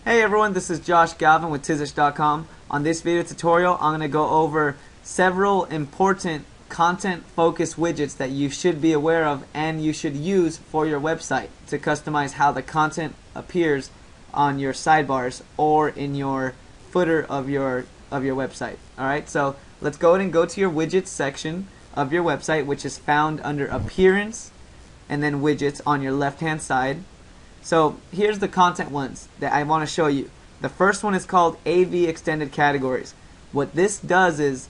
Hey everyone, this is Josh Galvin with Tizish.com. On this video tutorial, I'm going to go over several important content-focused widgets that you should be aware of and you should use for your website to customize how the content appears on your sidebars or in your footer of your website. Alright, so let's go ahead and go to your widgets section of your website, which is found under Appearance and then Widgets on your left-hand side. So here's the content ones that I want to show you. The first one is called AV Extended Categories. What this does is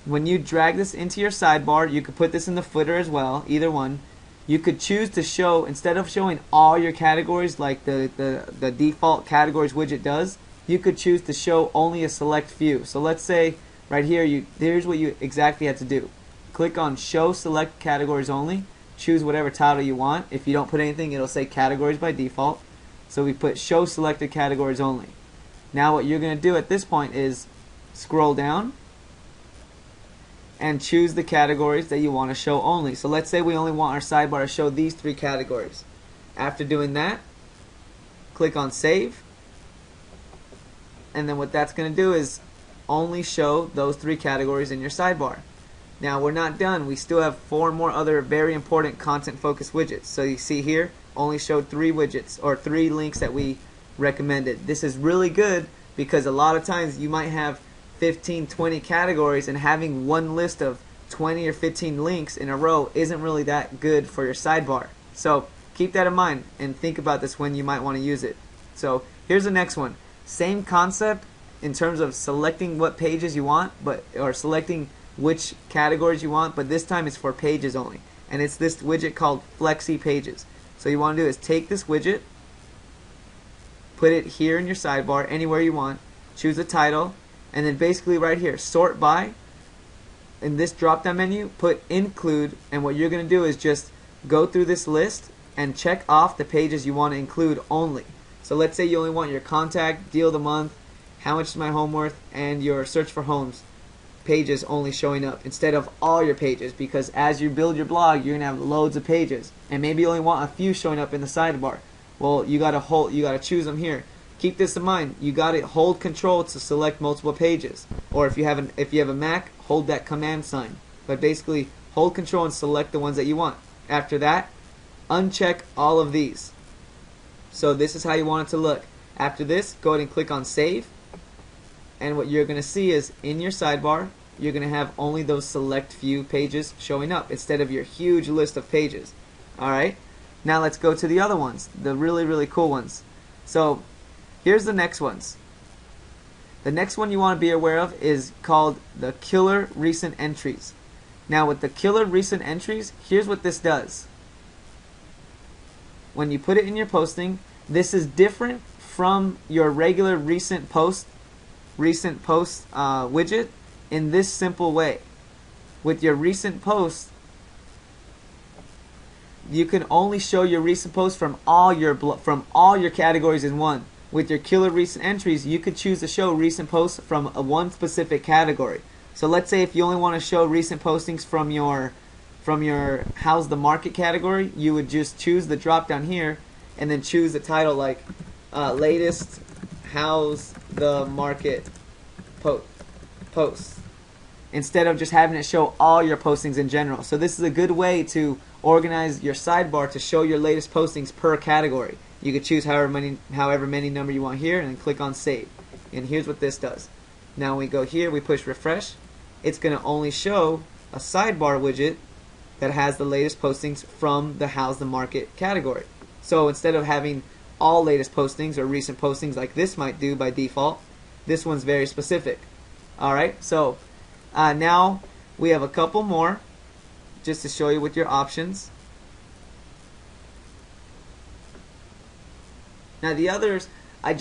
when you drag this into your sidebar, you could put this in the footer as well, either one. You could choose to show, instead of showing all your categories like the default categories widget does, you could choose to show only a select few. So let's say right here, here's what you exactly have to do. Click on Show Select Categories Only. Choose whatever title you want. If you don't put anything, it'll say categories by default. So we put Show Selected Categories Only. Now what you're going to do at this point is scroll down and choose the categories that you want to show only. So let's say we only want our sidebar to show these three categories. After doing that, click on Save. And then what that's going to do is only show those three categories in your sidebar. Now we're not done. We still have 4 more other very important content-focused widgets. So you see here, only showed 3 widgets or 3 links that we recommended. This is really good because a lot of times you might have 15, 20 categories, and having one list of 20 or 15 links in a row isn't really that good for your sidebar. So keep that in mind and think about this when you might want to use it. So here's the next one. Same concept in terms of selecting what pages you want, or selecting which categories you want, but this time it's for pages only. And it's this widget called Flexi Pages. So you want to do is take this widget, put it here in your sidebar, anywhere you want, choose a title, and then basically right here, sort by. In this drop down menu, put include, and what you're going to do is just go through this list and check off the pages you want to include only. So let's say you only want your contact, deal of the month, how much is my home worth, and your search for homes pages only showing up instead of all your pages, because as you build your blog, you're gonna have loads of pages, and maybe you only want a few showing up in the sidebar. Well, you gotta choose them here. Keep this in mind. You gotta hold Control to select multiple pages, or if you have a Mac, hold that command sign. But basically, hold Control and select the ones that you want. After that, uncheck all of these. So this is how you want it to look. After this, go ahead and click on Save. And what you're going to see is in your sidebar, you're going to have only those select few pages showing up instead of your huge list of pages. Alright, now let's go to the other ones, the really, really cool ones. So here's the next ones. The next one you want to be aware of is called the Killer Recent Entries. Now with the Killer Recent Entries, here's what this does. When you put it in your posting, this is different from your regular recent post widget in this simple way. With your recent posts, you can only show your recent posts from all your categories in one. With your Killer Recent Entries, you could choose to show recent posts from one specific category. So let's say if you only want to show recent postings from your How's the Market category, you would just choose the drop down here and then choose the title like latest How's the Market posts, instead of just having it show all your postings in general. So this is a good way to organize your sidebar to show your latest postings per category. You could choose however many number you want here and then click on Save. And here's what this does. Now when we go here, we push refresh, it's going to only show a sidebar widget that has the latest postings from the How's the Market category. So instead of having all latest postings or recent postings like this might do by default, this one's very specific. Alright, so now we have a couple more just to show you with your options. Now the others, I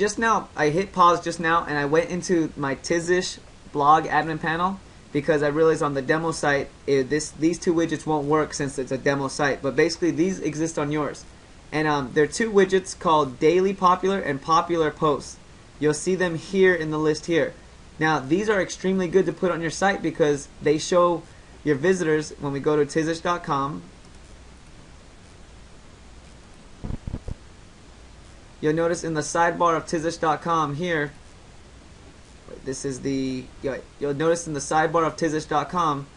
hit pause just now and I went into my Tizish blog admin panel because I realized on the demo site these 2 widgets won't work since it's a demo site, but basically these exist on yours. And there are 2 widgets called Daily Popular and Popular Posts. You'll see them here in the list here. Now these are extremely good to put on your site because they show your visitors, when we go to Tizish.com, you'll notice in the sidebar of Tizish.com here, this is the, you'll notice in the sidebar of Tizish.com,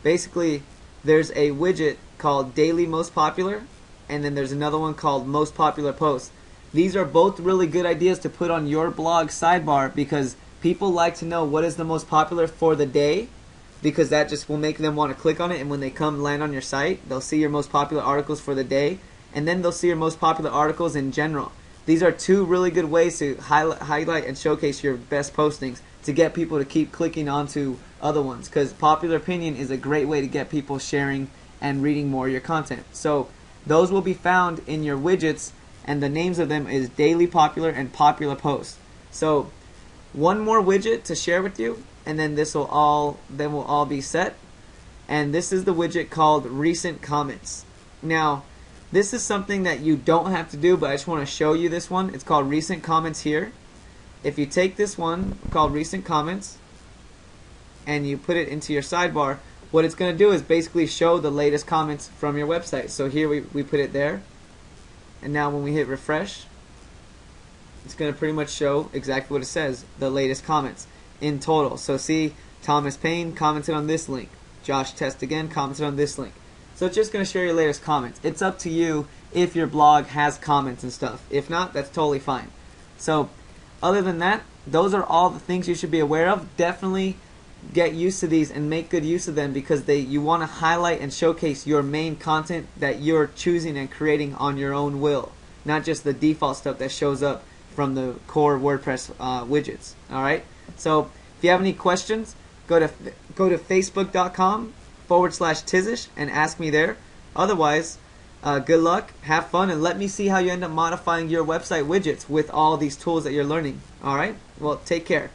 basically there's a widget called Daily Most Popular, and then there's another one called Most Popular Posts. These are both really good ideas to put on your blog sidebar, because people like to know what is the most popular for the day, because that just will make them want to click on it, and when they come land on your site, they'll see your most popular articles for the day, and then they'll see your most popular articles in general. These are two really good ways to highlight and showcase your best postings to get people to keep clicking onto other ones, because popular opinion is a great way to get people sharing and reading more of your content. So those will be found in your widgets, and the names of them is Daily Popular and Popular Post. So one more widget to share with you, and then we'll all be set. And this is the widget called Recent Comments. Now, this is something that you don't have to do, but I just want to show you this one. It's called Recent Comments here. If you take this one called Recent Comments and you put it into your sidebar, what it's going to do is basically show the latest comments from your website. So here we put it there, and now when we hit refresh, it's going to pretty much show exactly what it says, the latest comments in total. So see, Thomas Payne commented on this link, Josh Test again commented on this link. So it's just going to show your latest comments. It's up to you if your blog has comments and stuff. If not, that's totally fine. So other than that, those are all the things you should be aware of. Definitely get used to these and make good use of them, because you want to highlight and showcase your main content that you're choosing and creating on your own will, not just the default stuff that shows up from the core WordPress widgets. Alright, so if you have any questions, go to facebook.com/Tizish and ask me there. Otherwise, good luck, have fun, and let me see how you end up modifying your website widgets with all these tools that you're learning. Alright, well, take care.